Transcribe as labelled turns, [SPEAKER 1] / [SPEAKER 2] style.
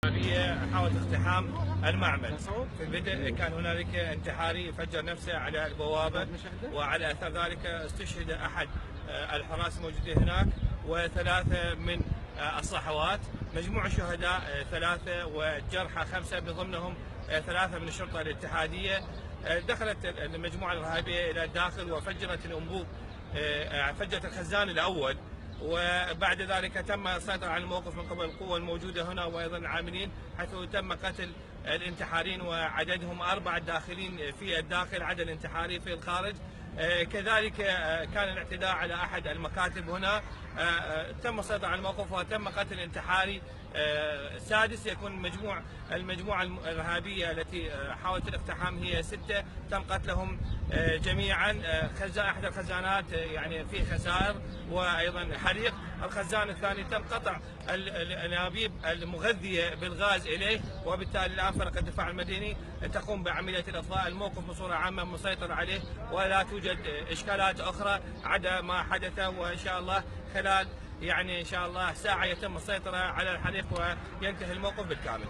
[SPEAKER 1] الإرهابية حاولت اقتحام المعمل. في البدء كان هنالك انتحاري فجر نفسه على البوابة، وعلى أثر ذلك استشهد أحد الحراس الموجودين هناك وثلاثة من الصحوات. مجموع الشهداء ثلاثة وجرحى خمسة، من ضمنهم ثلاثة من الشرطة الاتحادية. دخلت المجموعة الإرهابية إلى الداخل وفجرت الأنبوب، فجرت الخزان الأول، وبعد ذلك تم السيطرة على الموقف من قبل القوى الموجودة هنا وأيضا العاملين، حيث تم قتل الانتحاريين وعددهم 4 داخلين في الداخل، عدد انتحاري في الخارج. كذلك كان الاعتداء على أحد المكاتب هنا، تم السيطرة على الموقف وتم قتل انتحاري سادس. يكون المجموعة الإرهابية التي حاولت الاقتحام هي 6، تم قتلهم جميعا. أحد الخزانات يعني فيه خسائر وأيضا حريق. الخزان الثاني تم قطع الأنابيب المغذية بالغاز إليه، وبالتالي الآن فرقة الدفاع المدني تقوم بعملية الإطفاء. الموقف بصورة عامة مسيطر عليه ولا توجد إشكالات أخرى عدا ما حدث، وإن شاء الله خلال إن شاء الله ساعة يتم السيطرة على الحريق وينتهي الموقف بالكامل.